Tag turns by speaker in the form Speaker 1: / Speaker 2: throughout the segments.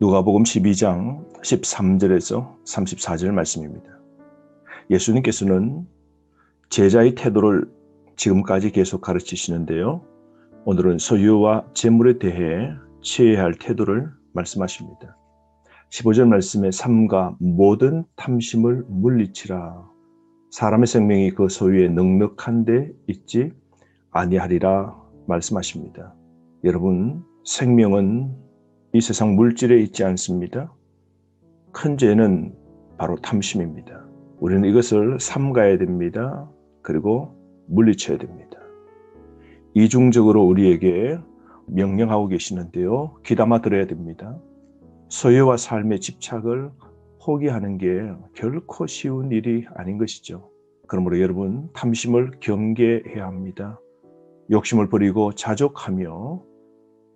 Speaker 1: 누가복음 12장 13절에서 34절 말씀입니다. 예수님께서는 제자의 태도를 지금까지 계속 가르치시는데요. 오늘은 소유와 재물에 대해 취해야 할 태도를 말씀하십니다. 15절 말씀에 삼가 모든 탐심을 물리치라. 사람의 생명이 그 소유에 넉넉한 데 있지 아니하리라 말씀하십니다. 여러분, 생명은 이 세상 물질에 있지 않습니다. 큰 죄는 바로 탐심입니다. 우리는 이것을 삼가야 됩니다. 그리고 물리쳐야 됩니다. 이중적으로 우리에게 명령하고 계시는데요. 귀담아 들어야 됩니다. 소유와 삶의 집착을 포기하는 게 결코 쉬운 일이 아닌 것이죠. 그러므로 여러분, 탐심을 경계해야 합니다. 욕심을 버리고 자족하며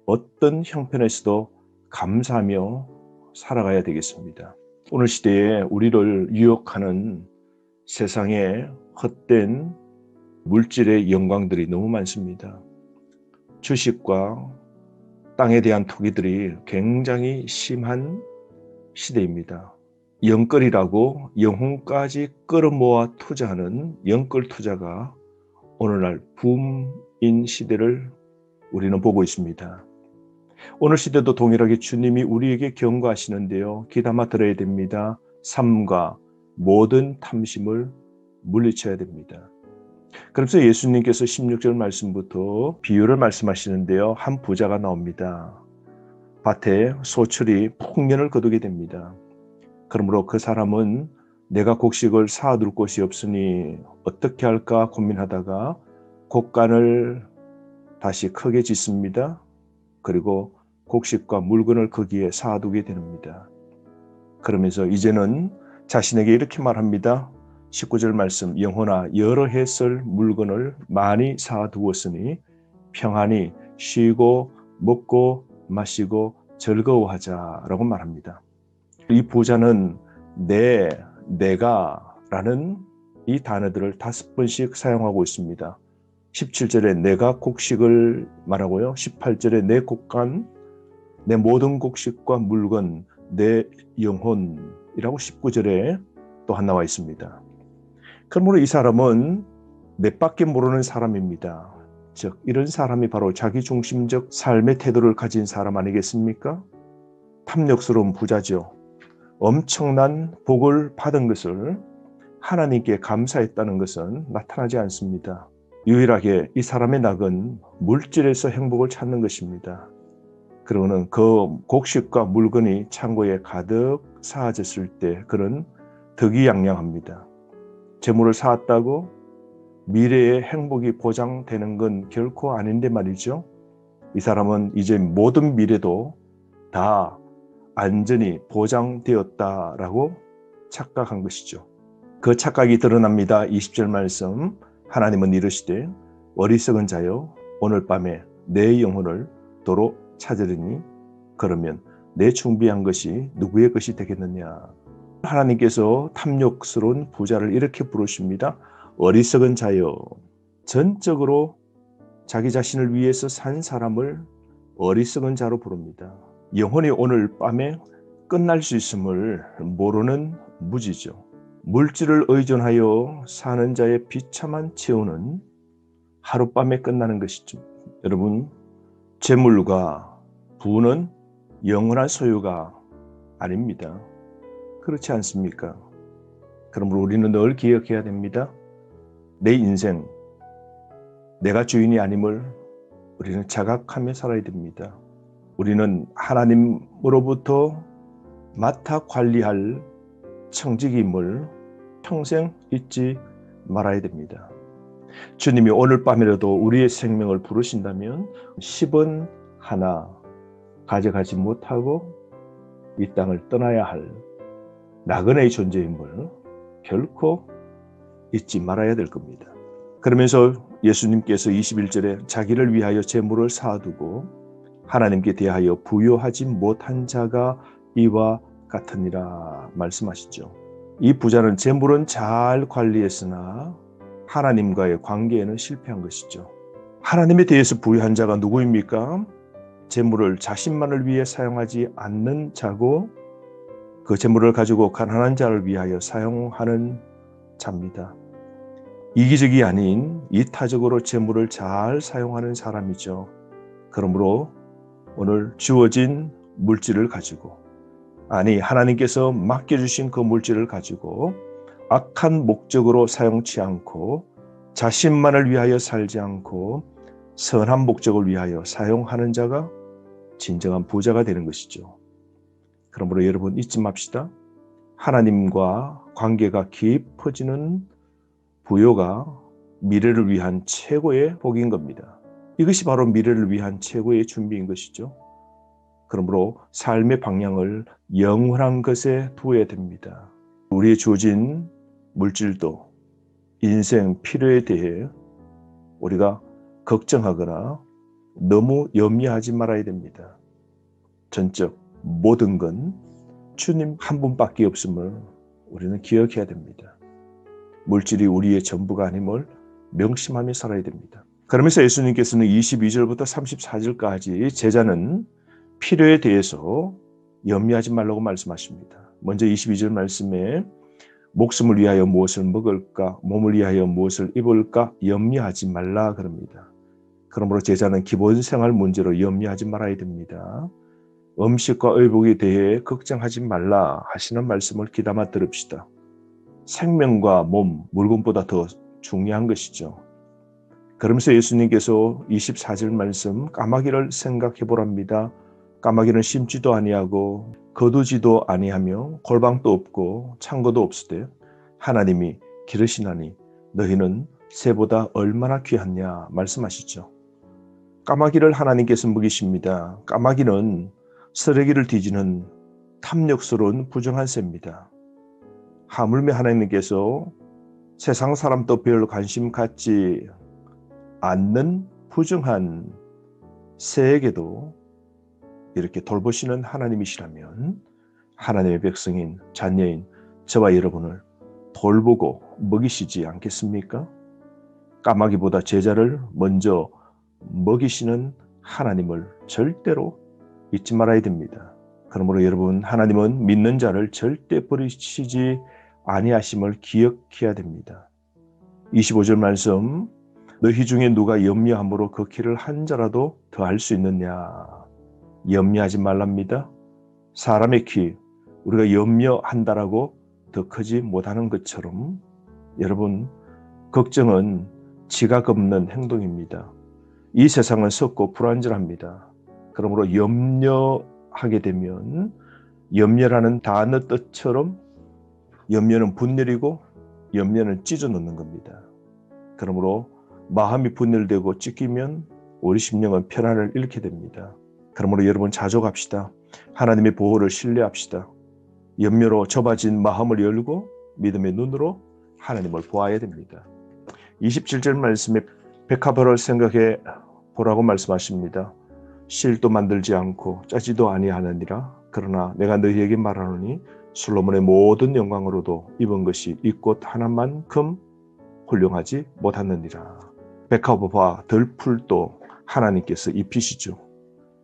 Speaker 1: 어떤 형편에서도 감사하며 살아가야 되겠습니다. 오늘 시대에 우리를 유혹하는 세상의 헛된 물질의 영광들이 너무 많습니다. 주식과 땅에 대한 투기들이 굉장히 심한 시대입니다. 영끌이라고 영혼까지 끌어모아 투자하는 영끌 투자가 오늘날 붐인 시대를 우리는 보고 있습니다. 오늘 시대도 동일하게 주님이 우리에게 경고하시는데요. 귀담아 들어야 됩니다. 삼가 모든 탐심을 물리쳐야 됩니다. 그래서 예수님께서 16절 말씀부터 비유를 말씀하시는데요. 한 부자가 나옵니다. 밭에 소출이 풍년을 거두게 됩니다. 그러므로 그 사람은 내가 곡식을 쌓아둘 곳이 없으니 어떻게 할까 고민하다가 곡간을 다시 크게 짓습니다. 그리고 곡식과 물건을 거기에 쌓아두게 됩니다. 그러면서 이제는 자신에게 이렇게 말합니다. 19절 말씀, 영혼아 여러 해 쓸 물건을 많이 쌓아두었으니 평안히 쉬고 먹고 마시고 즐거워하자라고 말합니다. 이 부자는 내가 라는 이 단어들을 5번씩 사용하고 있습니다. 17절에 내가 곡식을 말하고요. 18절에 내 곡간, 내 모든 곡식과 물건, 내 영혼이라고 19절에 또한 나와 있습니다. 그러므로 이 사람은 넷밖에 모르는 사람입니다. 즉 이런 사람이 바로 자기중심적 삶의 태도를 가진 사람 아니겠습니까? 탐욕스러운 부자죠. 엄청난 복을 받은 것을 하나님께 감사했다는 것은 나타나지 않습니다. 유일하게 이 사람의 낙은 물질에서 행복을 찾는 것입니다. 그러고는 그 곡식과 물건이 창고에 가득 쌓아졌을 때 그는 득이양양합니다. 재물을 쌓았다고 미래의 행복이 보장되는 건 결코 아닌데 말이죠. 이 사람은 이제 모든 미래도 다 안전이 보장되었다라고 착각한 것이죠. 그 착각이 드러납니다. 20절 말씀, 하나님은 이르시되 어리석은 자여 오늘 밤에 내 영혼을 도로 찾으리니 그러면 내 준비한 것이 누구의 것이 되겠느냐. 하나님께서 탐욕스러운 부자를 이렇게 부르십니다. 어리석은 자여. 전적으로 자기 자신을 위해서 산 사람을 어리석은 자로 부릅니다. 영혼이 오늘 밤에 끝날 수 있음을 모르는 무지죠. 물질을 의존하여 사는 자의 비참한 최후는 하룻밤에 끝나는 것이죠. 여러분, 재물과 부는 영원한 소유가 아닙니다. 그렇지 않습니까? 그러므로 우리는 늘 기억해야 됩니다. 내 인생, 내가 주인이 아님을 우리는 자각하며 살아야 됩니다. 우리는 하나님으로부터 맡아 관리할 청직임을 평생 잊지 말아야 됩니다. 주님이 오늘 밤이라도 우리의 생명을 부르신다면 10원 하나 가져가지 못하고 이 땅을 떠나야 할 나그네의 존재임을 결코 잊지 말아야 될 겁니다. 그러면서 예수님께서 21절에 자기를 위하여 재물을 쌓아두고 하나님께 대하여 부요하지 못한 자가 이와 같으니라 말씀하시죠. 이 부자는 재물은 잘 관리했으나 하나님과의 관계에는 실패한 것이죠. 하나님에 대해서 부유한 자가 누구입니까? 재물을 자신만을 위해 사용하지 않는 자고 그 재물을 가지고 가난한 자를 위하여 사용하는 자입니다. 이기적이 아닌 이타적으로 재물을 잘 사용하는 사람이죠. 그러므로 오늘 주어진 물질을 가지고 하나님께서 맡겨주신 그 물질을 가지고 악한 목적으로 사용치 않고 자신만을 위하여 살지 않고 선한 목적을 위하여 사용하는 자가 진정한 부자가 되는 것이죠. 그러므로 여러분 잊지 맙시다. 하나님과 관계가 깊어지는 부요가 미래를 위한 최고의 복인 겁니다. 이것이 바로 미래를 위한 최고의 준비인 것이죠. 그러므로 삶의 방향을 영원한 것에 두어야 됩니다. 우리의 주어진 물질도 인생 필요에 대해 우리가 걱정하거나 너무 염려하지 말아야 됩니다. 전적 모든 건 주님 한 분밖에 없음을 우리는 기억해야 됩니다. 물질이 우리의 전부가 아님을 명심하며 살아야 됩니다. 그러면서 예수님께서는 22절부터 34절까지 제자는 필요에 대해서 염려하지 말라고 말씀하십니다. 먼저 22절 말씀에 목숨을 위하여 무엇을 먹을까, 몸을 위하여 무엇을 입을까 염려하지 말라 그럽니다. 그러므로 제자는 기본 생활 문제로 염려하지 말아야 됩니다. 음식과 의복에 대해 걱정하지 말라 하시는 말씀을 귀담아 들읍시다. 생명과 몸, 물건보다 더 중요한 것이죠. 그러면서 예수님께서 24절 말씀 까마귀를 생각해 보랍니다. 까마귀는 심지도 아니하고 거두지도 아니하며 골방도 없고 창고도 없으되 하나님이 기르시나니 너희는 새보다 얼마나 귀하냐 말씀하시죠. 까마귀를 하나님께서 먹이십니다. 까마귀는 쓰레기를 뒤지는 탐욕스러운 부정한 새입니다. 하물며 하나님께서 세상 사람도 별로 관심 갖지 않는 부정한 새에게도 이렇게 돌보시는 하나님이시라면 하나님의 백성인 자녀인 저와 여러분을 돌보고 먹이시지 않겠습니까? 까마귀보다 제자를 먼저 먹이시는 하나님을 절대로 잊지 말아야 됩니다. 그러므로 여러분 하나님은 믿는 자를 절대 버리시지 아니하심을 기억해야 됩니다. 25절 말씀 너희 중에 누가 염려함으로 그 키를 한 자라도 더 할 수 있느냐 염려하지 말랍니다. 사람의 키 우리가 염려한다라고 더 크지 못하는 것처럼 여러분 걱정은 지각 없는 행동입니다. 이 세상은 썩고 불안전합니다. 그러므로 염려하게 되면 염려라는 단어 뜻처럼 염려는 분열이고 염려는 찢어 놓는 겁니다. 그러므로 마음이 분열되고 찢기면 우리 심령은 평안을 잃게 됩니다. 그러므로 여러분 자족합시다. 하나님의 보호를 신뢰합시다. 염려로 좁아진 마음을 열고 믿음의 눈으로 하나님을 보아야 됩니다. 27절 말씀에 백합화를 생각해 보라고 말씀하십니다. 실도 만들지 않고 짜지도 아니하느니라. 그러나 내가 너희에게 말하노니 솔로몬의 모든 영광으로도 입은 것이 이 꽃 하나만큼 훌륭하지 못하느니라. 백합화 들풀도 하나님께서 입히시죠.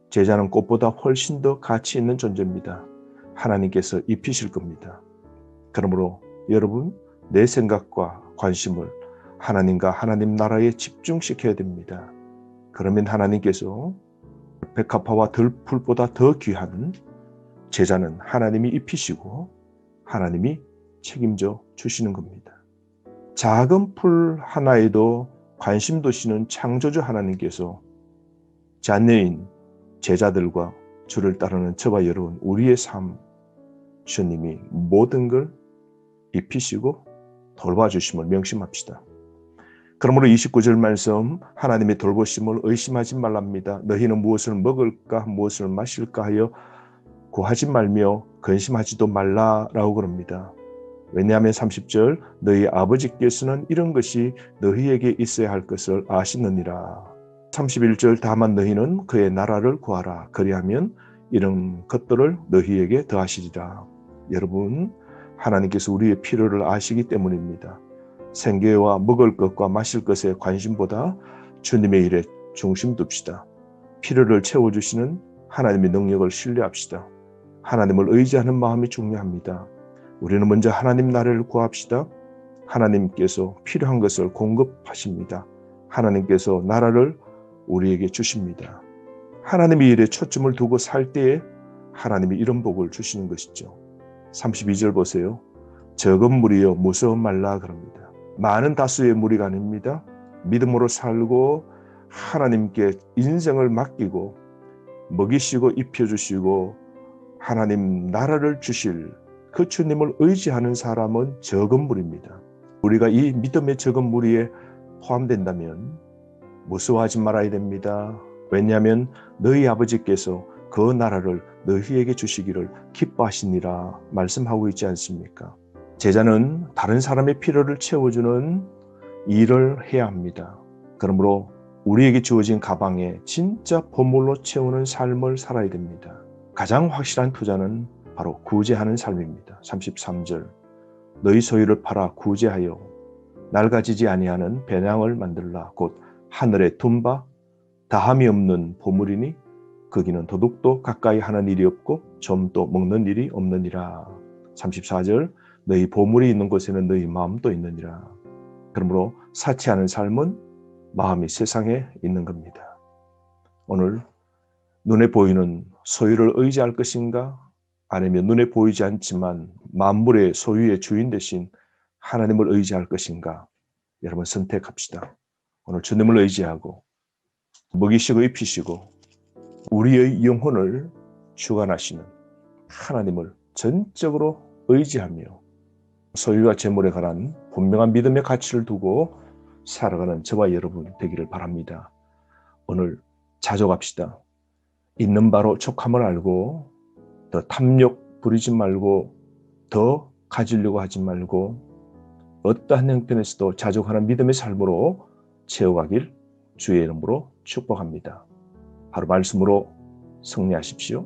Speaker 1: 제자는 꽃보다 훨씬 더 가치 있는 존재입니다. 하나님께서 입히실 겁니다. 그러므로 여러분 내 생각과 관심을 하나님과 하나님 나라에 집중시켜야 됩니다. 그러면 하나님께서 백합화와 들풀보다 더 귀한 제자는 하나님이 입히시고 하나님이 책임져 주시는 겁니다. 작은 풀 하나에도 관심 두시는 창조주 하나님께서 자녀인 제자들과 주를 따르는 저와 여러분 우리의 삶 주님이 모든 걸 입히시고 돌봐주심을 명심합시다. 그러므로 29절 말씀 하나님의 돌보심을 의심하지 말랍니다. 너희는 무엇을 먹을까 무엇을 마실까 하여 구하지 말며 근심하지도 말라라고 그럽니다. 왜냐하면 30절 너희 아버지께서는 이런 것이 너희에게 있어야 할 것을 아시느니라. 31절 다만 너희는 그의 나라를 구하라. 그리하면 이런 것들을 너희에게 더하시리라. 여러분 하나님께서 우리의 필요를 아시기 때문입니다. 생계와 먹을 것과 마실 것에 관심보다 주님의 일에 중심 둡시다. 필요를 채워주시는 하나님의 능력을 신뢰합시다. 하나님을 의지하는 마음이 중요합니다. 우리는 먼저 하나님 나라를 구합시다. 하나님께서 필요한 것을 공급하십니다. 하나님께서 나라를 우리에게 주십니다. 하나님의 일에 초점을 두고 살 때에 하나님이 이런 복을 주시는 것이죠. 32절 보세요. 적은 무리여 무서워 말라 그럽니다. 많은 다수의 무리가 아닙니다. 믿음으로 살고 하나님께 인생을 맡기고 먹이시고 입혀주시고 하나님 나라를 주실 그 주님을 의지하는 사람은 적은 무리입니다. 우리가 이 믿음의 적은 무리에 포함된다면 무서워하지 말아야 됩니다. 왜냐하면 너희 아버지께서 그 나라를 너희에게 주시기를 기뻐하시니라 말씀하고 있지 않습니까? 제자는 다른 사람의 필요를 채워주는 일을 해야 합니다. 그러므로 우리에게 주어진 가방에 진짜 보물로 채우는 삶을 살아야 됩니다. 가장 확실한 투자는 바로 구제하는 삶입니다. 33절 너희 소유를 팔아 구제하여 낡아지지 아니하는 배낭을 만들라. 곧 하늘에 둔 바 다함이 없는 보물이니 거기는 도둑도 가까이 하는 일이 없고 점도 먹는 일이 없느니라. 34절 너희 보물이 있는 곳에는 너희 마음도 있느니라. 그러므로 사치하는 삶은 마음이 세상에 있는 겁니다. 오늘 눈에 보이는 소유를 의지할 것인가? 아니면 눈에 보이지 않지만 만물의 소유의 주인 대신 하나님을 의지할 것인가? 여러분 선택합시다. 오늘 주님을 의지하고 먹이시고 입히시고 우리의 영혼을 주관하시는 하나님을 전적으로 의지하며 소유와 재물에 관한 분명한 믿음의 가치를 두고 살아가는 저와 여러분 되기를 바랍니다. 오늘 자족합시다. 있는 바로 족함을 알고 더 탐욕 부리지 말고 더 가지려고 하지 말고 어떠한 형편에서도 자족하는 믿음의 삶으로 채워가길 주의 이름으로 축복합니다. 하루 말씀으로 승리하십시오.